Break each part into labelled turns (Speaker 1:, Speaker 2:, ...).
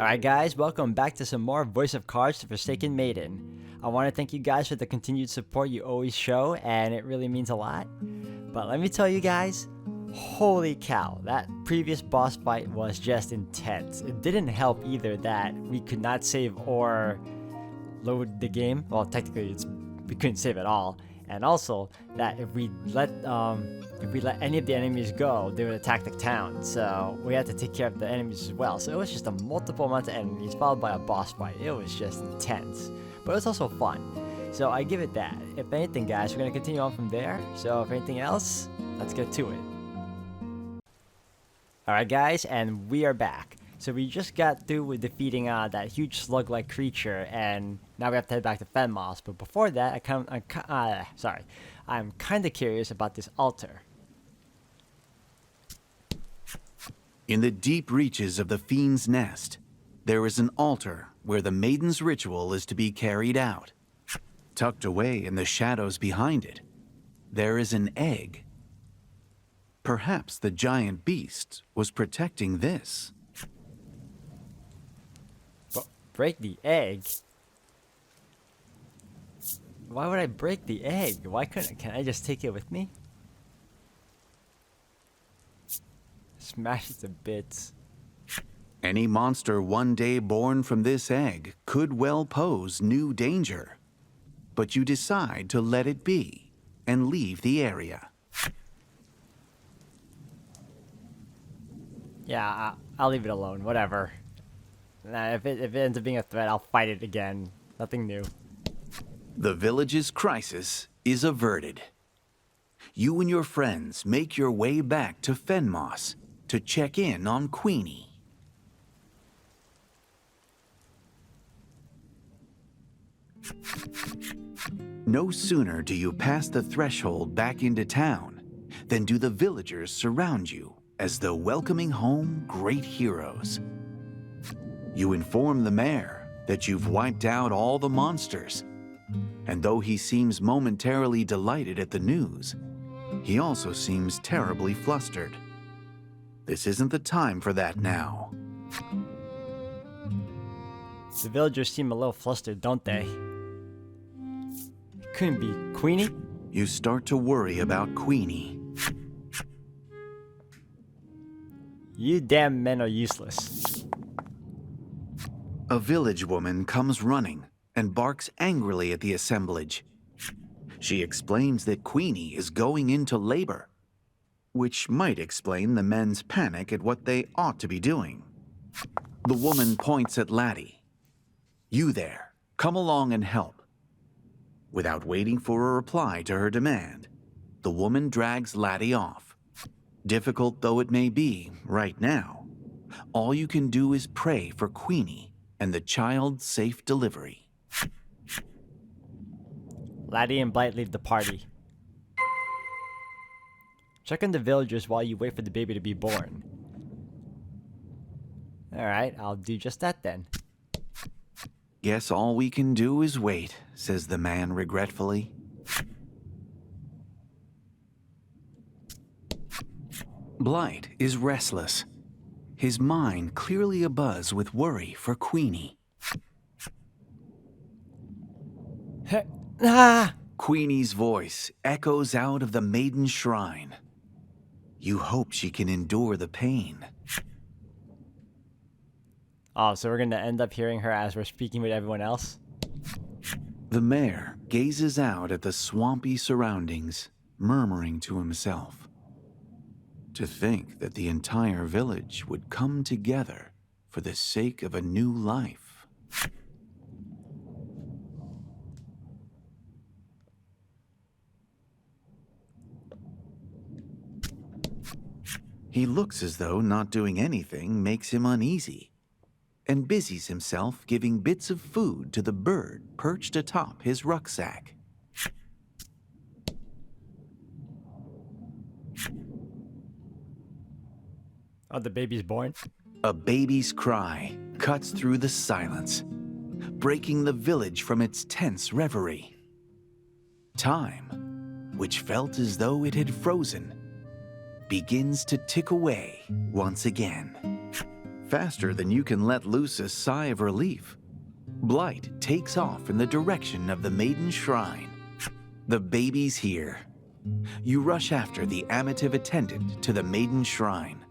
Speaker 1: Alright guys, welcome back to some more Voice of Cards to Forsaken Maiden. I want to thank you guys for the continued support you always show, and it really means a lot. But let me tell you guys, holy cow, that previous boss fight was just intense. It didn't help either that we could not save or load the game. Well, technically we couldn't save at all. And also that if we let any of the enemies go, they would attack the town. So we had to take care of the enemies as well. So it was just a multiple amount of enemies followed by a boss fight. It was just intense, but it was also fun. So I give it that. If anything, guys, we're gonna continue on from there. So if anything else, let's get to it. Alright guys, and we are back. So we just got through with defeating that huge slug-like creature, and now we have to head back to Fenmoss. But before that, I'm kind of curious about this altar.
Speaker 2: In the deep reaches of the Fiend's Nest, there is an altar where the Maiden's ritual is to be carried out. Tucked away in the shadows behind it, there is an egg. Perhaps the giant beast was protecting this.
Speaker 1: Break the egg? Why would I break the egg? Can I just take it with me? Smash it to bits.
Speaker 2: Any monster one day born from this egg could well pose new danger. But you decide to let it be and leave the area.
Speaker 1: Yeah, I'll leave it alone. Whatever. Nah, if it ends up being a threat, I'll fight it again. Nothing new.
Speaker 2: The village's crisis is averted. You and your friends make your way back to Fenmoss to check in on Queenie. No sooner do you pass the threshold back into town than do the villagers surround you as though welcoming home great heroes. You inform the mayor that you've wiped out all the monsters, and though he seems momentarily delighted at the news, he also seems terribly flustered. This isn't the time for that now.
Speaker 1: The villagers seem a little flustered, don't they? It couldn't be Queenie?
Speaker 2: You start to worry about Queenie.
Speaker 1: You damn men are useless.
Speaker 2: A village woman comes running and barks angrily at the assemblage. She explains that Queenie is going into labor, which might explain the men's panic at what they ought to be doing. The woman points at Laddie. You there, come along and help. Without waiting for a reply to her demand, the woman drags Laddie off. Difficult though it may be right now, all you can do is pray for Queenie and the child's safe delivery.
Speaker 1: Laddie and Blight leave the party. Check on the villagers while you wait for the baby to be born. Alright, I'll do just that then.
Speaker 2: Guess all we can do is wait, says the man regretfully. Blight is restless, his mind clearly abuzz with worry for Queenie. Queenie's voice echoes out of the Maiden shrine. You hope she can endure the pain.
Speaker 1: Oh, so we're gonna end up hearing her as we're speaking with everyone else?
Speaker 2: The mayor gazes out at the swampy surroundings, murmuring to himself. To think that the entire village would come together for the sake of a new life. He looks as though not doing anything makes him uneasy, and busies himself giving bits of food to the bird perched atop his rucksack.
Speaker 1: Oh, the baby's born?
Speaker 2: A baby's cry cuts through the silence, breaking the village from its tense reverie. Time, which felt as though it had frozen, begins to tick away once again. Faster than you can let loose a sigh of relief, Blight takes off in the direction of the Maiden Shrine. The baby's here. You rush after the amative attendant to the Maiden Shrine.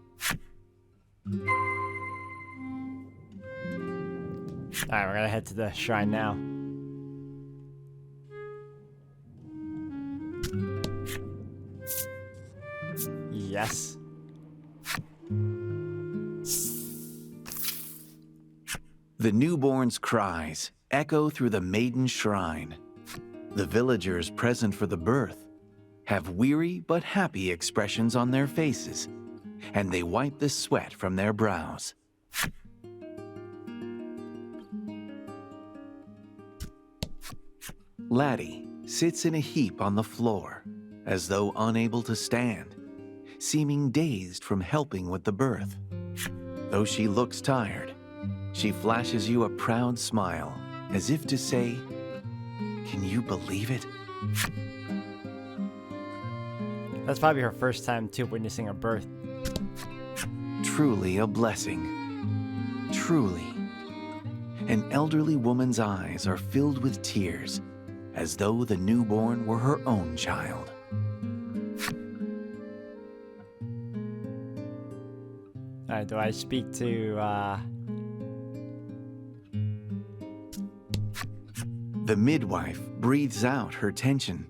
Speaker 1: Alright, we're gonna head to the shrine now. Yes.
Speaker 2: The newborn's cries echo through the Maiden Shrine. The villagers present for the birth have weary but happy expressions on their faces, and they wipe the sweat from their brows. Laddie sits in a heap on the floor, as though unable to stand, seeming dazed from helping with the birth. Though she looks tired, she flashes you a proud smile, as if to say, "Can you believe it?"
Speaker 1: That's probably her first time, too, witnessing a birth.
Speaker 2: Truly a blessing. Truly. An elderly woman's eyes are filled with tears, as though the newborn were her own child.
Speaker 1: Alright, do I speak to,
Speaker 2: The midwife breathes out her tension.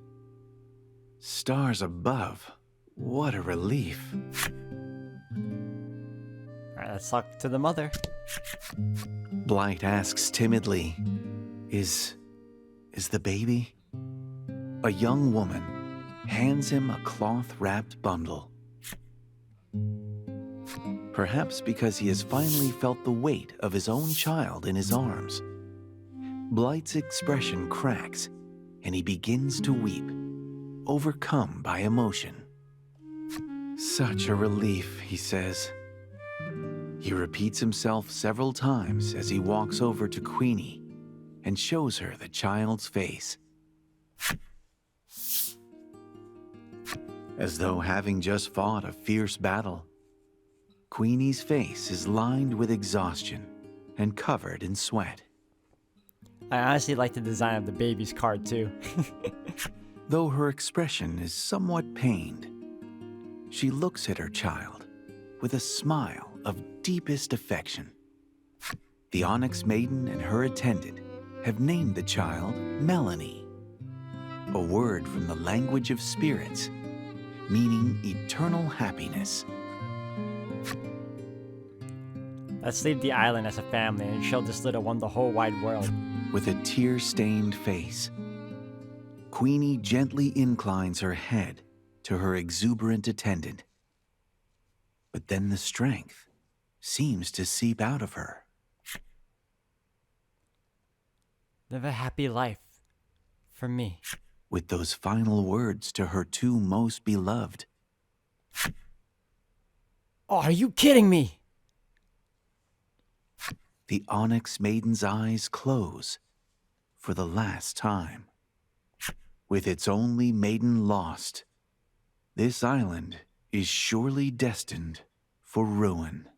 Speaker 2: Stars above, what a relief.
Speaker 1: Alright, let's talk to the mother.
Speaker 2: Blight asks timidly, Is the baby? A young woman hands him a cloth-wrapped bundle. Perhaps because he has finally felt the weight of his own child in his arms. Blight's expression cracks, and he begins to weep, overcome by emotion. Such a relief, he says. He repeats himself several times as he walks over to Queenie and shows her the child's face. As though having just fought a fierce battle, Queenie's face is lined with exhaustion and covered in sweat.
Speaker 1: I honestly like the design of the baby's card, too.
Speaker 2: Though her expression is somewhat pained, she looks at her child with a smile of deepest affection. The Onyx Maiden and her attendant have named the child Melanie, a word from the language of spirits, meaning eternal happiness.
Speaker 1: Let's leave the island as a family and show this little one the whole wide world.
Speaker 2: With a tear-stained face, Queenie gently inclines her head to her exuberant attendant. But then the strength seems to seep out of her.
Speaker 1: Live a happy life. For me.
Speaker 2: With those final words to her two most beloved.
Speaker 1: Oh, are you kidding me?
Speaker 2: The Onyx Maiden's eyes close for the last time. With its only maiden lost, this island is surely destined for ruin.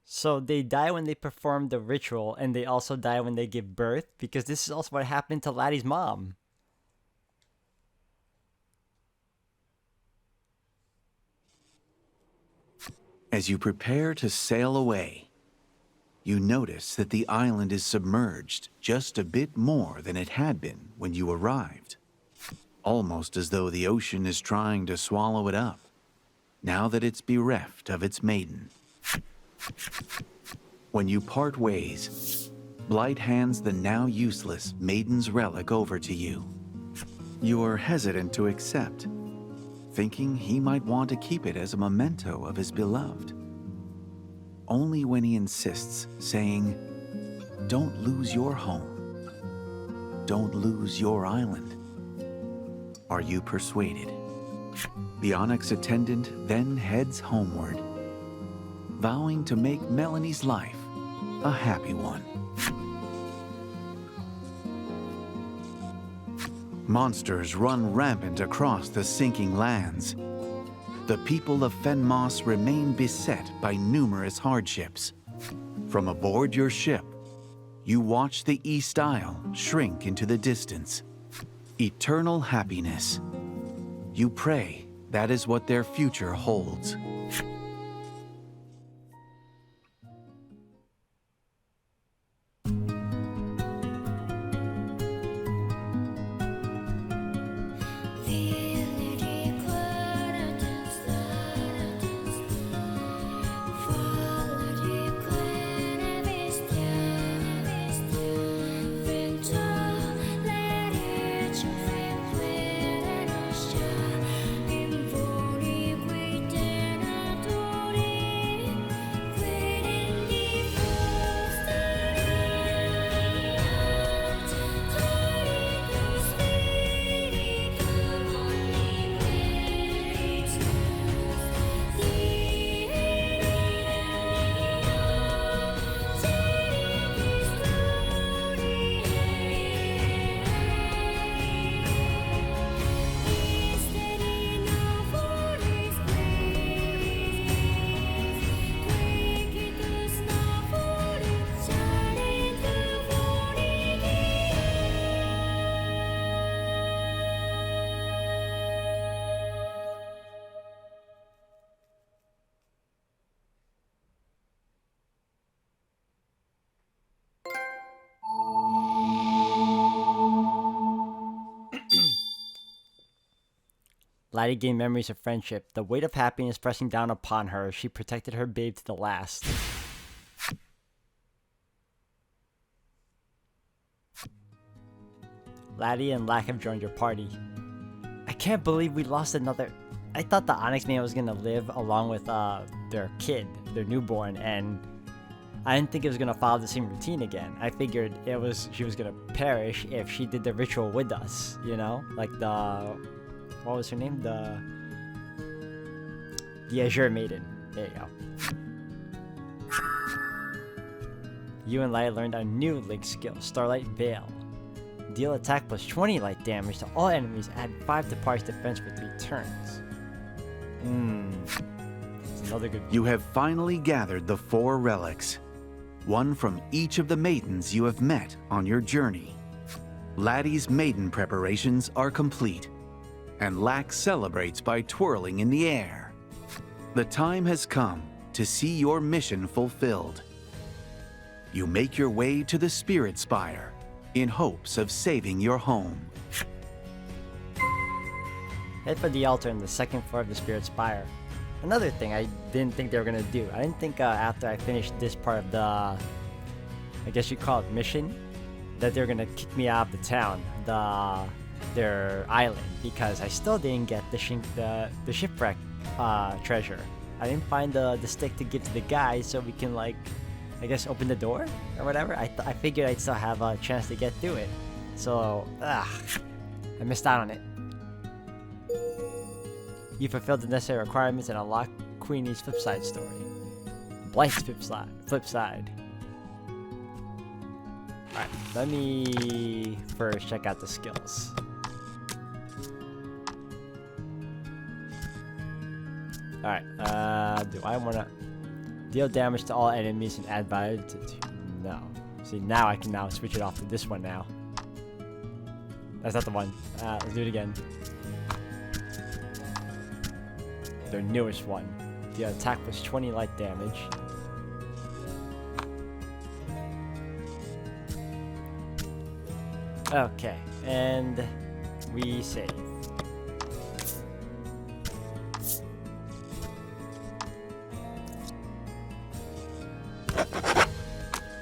Speaker 1: So they die when they perform the ritual, and they also die when they give birth? Because this is also what happened to Laddie's mom.
Speaker 2: As you prepare to sail away, you notice that the island is submerged just a bit more than it had been when you arrived. Almost as though the ocean is trying to swallow it up, now that it's bereft of its maiden. When you part ways, Blight hands the now useless maiden's relic over to you. You are hesitant to accept, thinking he might want to keep it as a memento of his beloved. Only when he insists, saying, "Don't lose your home. Don't lose your island," are you persuaded. The Onyx attendant then heads homeward, vowing to make Melanie's life a happy one. Monsters run rampant across the sinking lands. the people of Fenmos remain beset by numerous hardships. From aboard your ship, you watch the East Isle shrink into the distance. Eternal happiness. You pray that is what their future holds.
Speaker 1: Laddie gained memories of friendship, the weight of happiness pressing down upon her. She protected her babe to the last. Laddie and Lack have joined your party. I can't believe we lost another. I thought the Onyx Man was gonna live along with their kid, their newborn, and I didn't think it was gonna follow the same routine again. I figured she was gonna perish if she did the ritual with us, you know, like what was her name? The Azure Maiden. There you go. You and Light learned a new Link skill, Starlight Veil. Deal attack plus 20 light damage to all enemies, add 5 to party's defense for 3 turns. That's another good one.
Speaker 2: You have finally gathered the 4 relics, one from each of the maidens you have met on your journey. Laddie's maiden preparations are complete, and Lack celebrates by twirling in the air. The time has come to see your mission fulfilled. You make your way to the Spirit Spire in hopes of saving your home.
Speaker 1: Head for the altar in the 2nd floor of the Spirit Spire. Another thing I didn't think they were gonna do. I didn't think after I finished this part of the, I guess you call it mission, that they're gonna kick me out of the town, their island, because I still didn't get the shipwreck treasure. I didn't find the stick to give to the guy so we can, like, I guess open the door or whatever. I figured I'd still have a chance to get through it. So, I missed out on it. You fulfilled the necessary requirements and unlocked Queenie's flipside story. Blythe's flipside. Alright, let me first check out the skills. Alright, do I wanna deal damage to all enemies and add value to no. See, now I can now switch it off to this one now. That's not the one. Let's do it again. Their newest one. The attack was 20 light damage. Okay, and we save.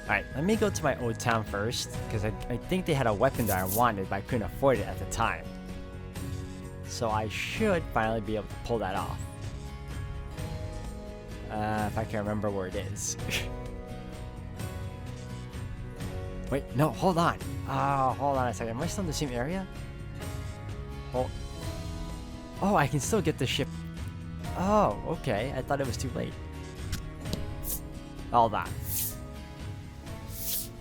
Speaker 1: Alright, let me go to my old town first, because I think they had a weapon that I wanted, but I couldn't afford it at the time. So I should finally be able to pull that off. If I can remember where it is. Wait, no, hold on. Oh, hold on a second. Am I still in the same area? Oh, I can still get the ship. Oh, okay. I thought it was too late. Hold on.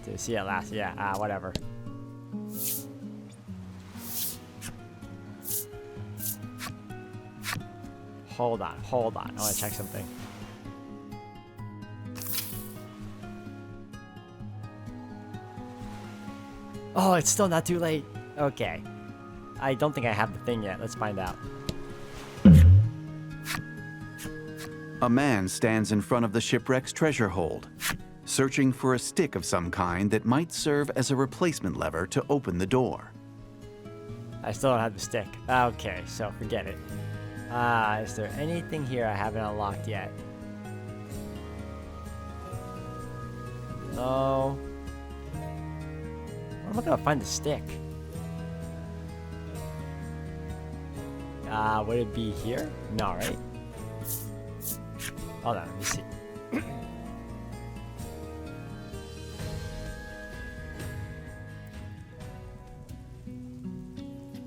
Speaker 1: To see it last. Yeah, whatever. Hold on, hold on. I want to check something. Oh, it's still not too late. Okay. I don't think I have the thing yet. Let's find out.
Speaker 2: A man stands in front of the shipwreck's treasure hold, searching for a stick of some kind that might serve as a replacement lever to open the door.
Speaker 1: I still don't have the stick. Okay, so forget it. Is there anything here I haven't unlocked yet? No. Where am I gonna find the stick? Would it be here? No, right? Hold on, let me see.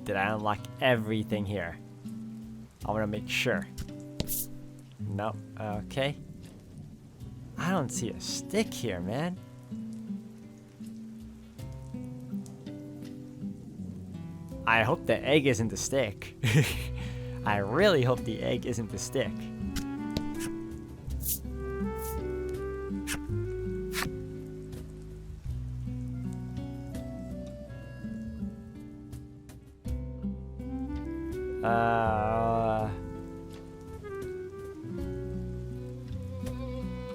Speaker 1: Did I unlock everything here? I want to make sure. No. Okay. I don't see a stick here, man. I hope the egg isn't the stick. I really hope the egg isn't the stick.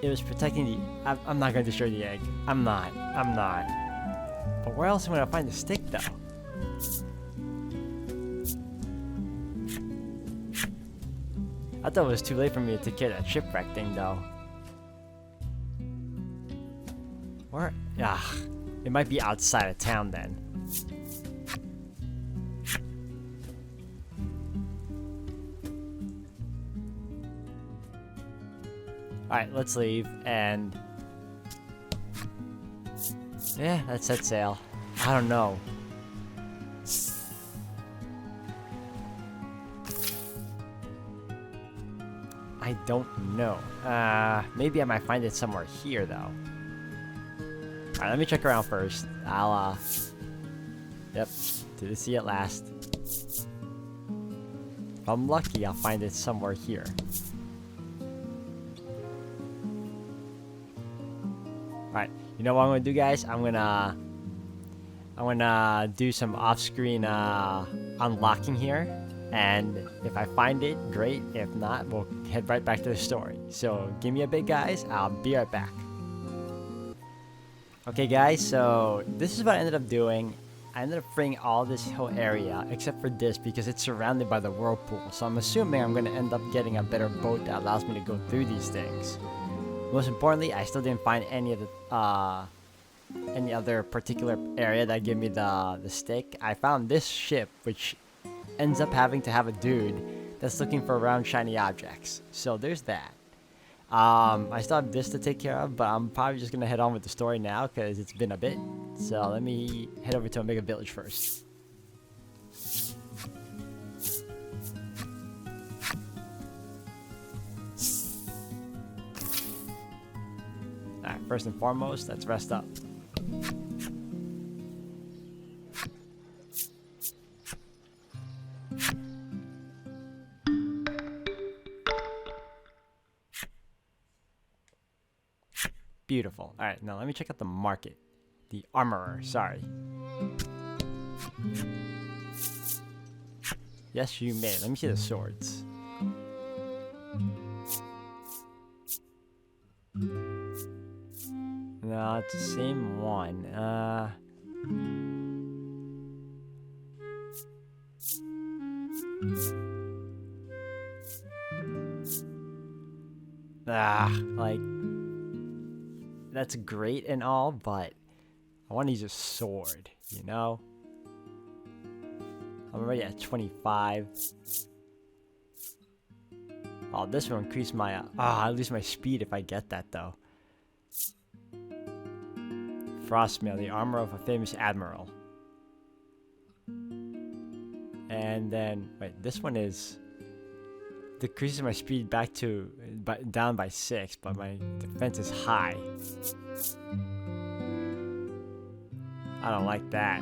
Speaker 1: It was protecting the... I'm not going to destroy the egg. I'm not. But where else am I going to find the stick, though? I thought it was too late for me to take care of that shipwreck thing, though. Where? Ah, it might be outside of town, then. Alright, let's leave, and... yeah, let's set sail. I don't know. I don't know. Maybe I might find it somewhere here, though. Alright, let me check around first. I'll, yep, to see it last. If I'm lucky, I'll find it somewhere here. Alright, you know what I'm gonna do, guys? I'm gonna do some off-screen unlocking here, and if I find it, great. If not, we'll head right back to the story. So give me a bit, guys. I'll be right back. Okay, guys. So this is what I ended up doing. I ended up freeing all this whole area except for this because it's surrounded by the whirlpool. So I'm assuming I'm gonna end up getting a better boat that allows me to go through these things. Most importantly, I still didn't find any other particular area that gave me the stick. I found this ship, which ends up having to have a dude that's looking for round shiny objects. So there's that. I still have this to take care of, but I'm probably just gonna head on with the story now because it's been a bit. So let me head over to Omega Village first. Alright, first and foremost, let's rest up. Beautiful. Alright, now let me check out the market. The armorer, sorry. Yes, you may. Let me see the swords. No, it's the same one. Like, that's great and all, but I want to use a sword, you know? I'm already at 25. Oh, this will increase my... I lose my speed if I get that, though. Frostmail, the armor of a famous admiral. And then... wait, this one is... decreases my speed back to... down by 6, but my defense is high. I don't like that.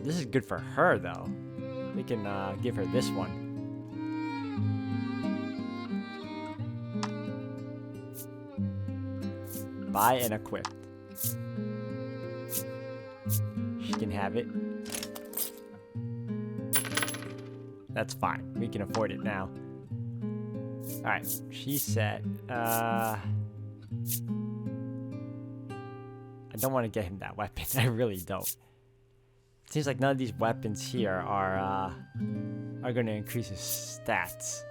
Speaker 1: This is good for her, though. We can give her this one. Buy and equip. She can have it. That's fine. We can afford it now. Alright, she's set. I don't want to get him that weapon. I really don't. It seems like none of these weapons here are going to increase his stats.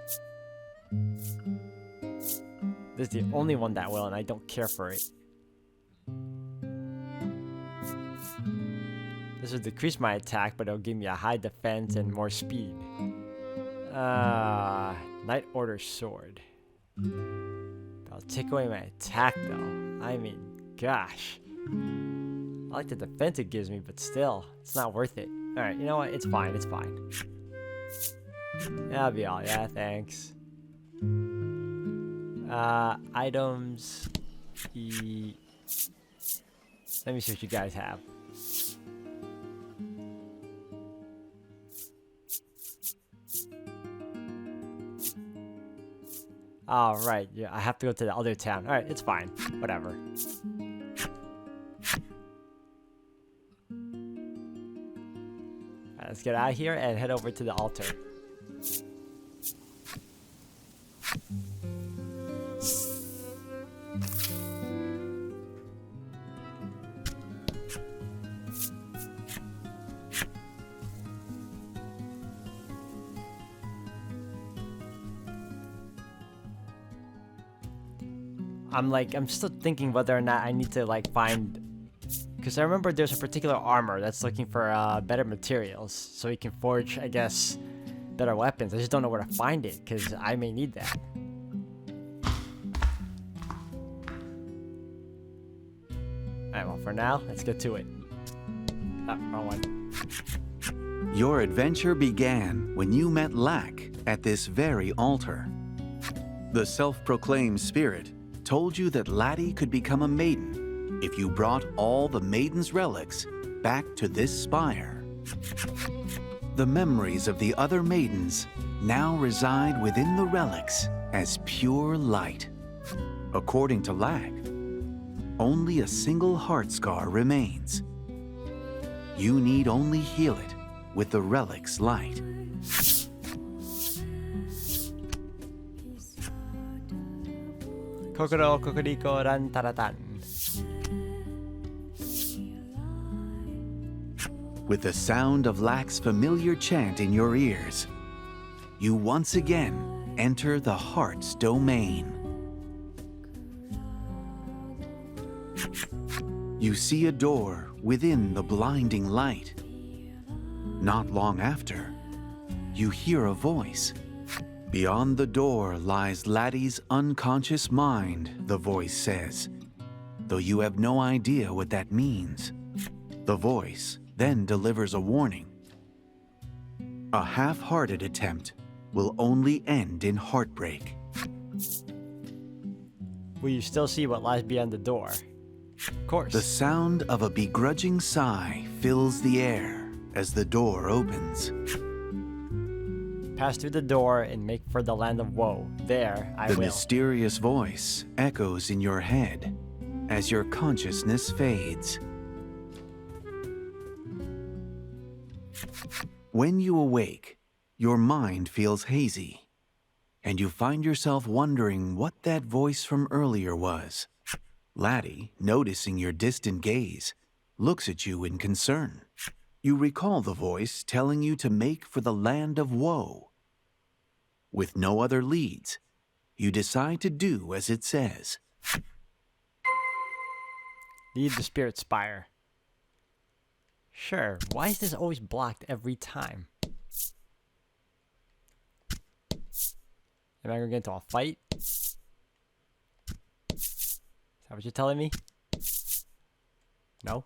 Speaker 1: This is the only one that will, and I don't care for it. This will decrease my attack, but it'll give me a high defense and more speed. Knight Order Sword. I'll take away my attack, though. I mean, gosh. I like the defense it gives me, but still, it's not worth it. Alright, you know what? It's fine, it's fine. That'll be all, yeah, thanks. Items. Let me see what you guys have. Alright, yeah, I have to go to the other town. Alright, it's fine. Whatever. Alright, let's get out of here and head over to the altar. I'm still thinking whether or not I need to find, because I remember there's a particular armor that's looking for better materials, so you can forge, I guess, better weapons. I just don't know where to find it, because I may need that. Alright, well, for now, let's get to it. Wrong one.
Speaker 2: Your adventure began when you met Lack at this very altar. The self-proclaimed spirit told you that Laddie could become a maiden if you brought all the Maiden's relics back to this spire. The memories of the other maidens now reside within the relics as pure light. According to Lack, only a single heart scar remains. You need only heal it with the relic's light.
Speaker 1: Kokoro kokoriko ran taratan.
Speaker 2: With the sound of Lack's familiar chant in your ears, you once again enter the heart's domain. You see a door within the blinding light. Not long after, you hear a voice. Beyond the door lies Laddie's unconscious mind, the voice says, though you have no idea what that means. The voice then delivers a warning. A half-hearted attempt will only end in heartbreak.
Speaker 1: Will you still see what lies beyond the door? Of course.
Speaker 2: The sound of a begrudging sigh fills the air as the door opens.
Speaker 1: Pass through the door and make for the land of woe. There, I will.
Speaker 2: The mysterious voice echoes in your head as your consciousness fades. When you awake, your mind feels hazy, and you find yourself wondering what that voice from earlier was. Laddie, noticing your distant gaze, looks at you in concern. You recall the voice telling you to make for the land of woe. With no other leads, you decide to do as it says.
Speaker 1: Leave the spirit spire. Sure, why is this always blocked every time? Am I gonna get into a fight? Is that what you're telling me? No?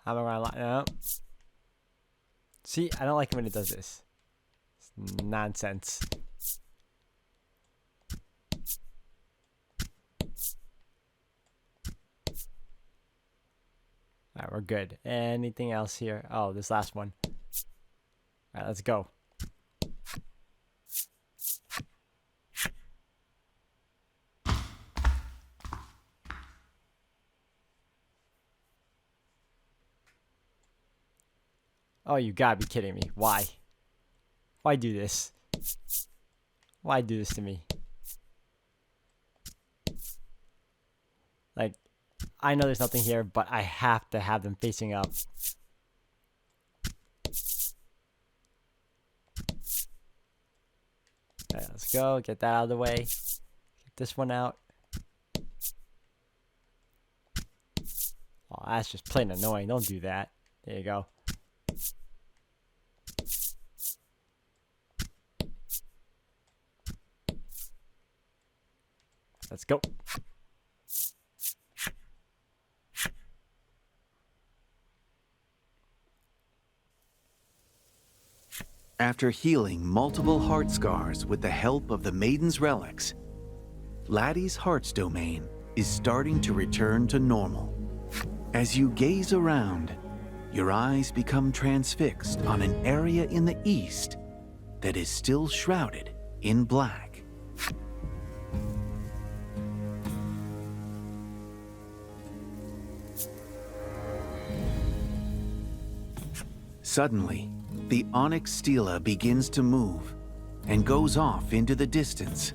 Speaker 1: How am I gonna lie? No. See, I don't like it when it does this. It's nonsense. Alright, we're good. Anything else here? Oh, this last one. Alright, let's go. Oh, you gotta be kidding me. Why? Why do this? Why do this to me? Like, I know there's nothing here, but I have to have them facing up. Alright, let's go. Get that out of the way. Get this one out. Oh, that's just plain annoying. Don't do that. There you go. Let's go.
Speaker 2: After healing multiple heart scars with the help of the Maiden's relics, Laddie's heart's domain is starting to return to normal. As you gaze around, your eyes become transfixed on an area in the east that is still shrouded in black. Suddenly, the onyx stela begins to move and goes off into the distance.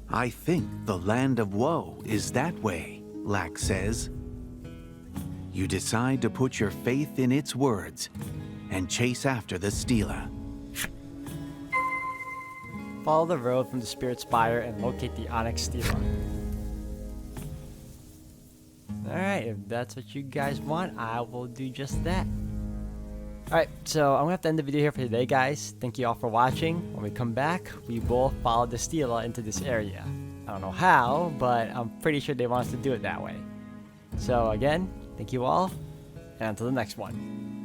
Speaker 2: I think the land of woe is that way, Lack says. You decide to put your faith in its words and chase after the stela.
Speaker 1: Follow the road from the Spirit Spire and locate the Onyx Stela. Alright, if that's what you guys want, I will do just that. Alright, so I'm going to have to end the video here for today, guys. Thank you all for watching. When we come back, we will follow the Stela into this area. I don't know how, but I'm pretty sure they want us to do it that way. So again, thank you all, and until the next one.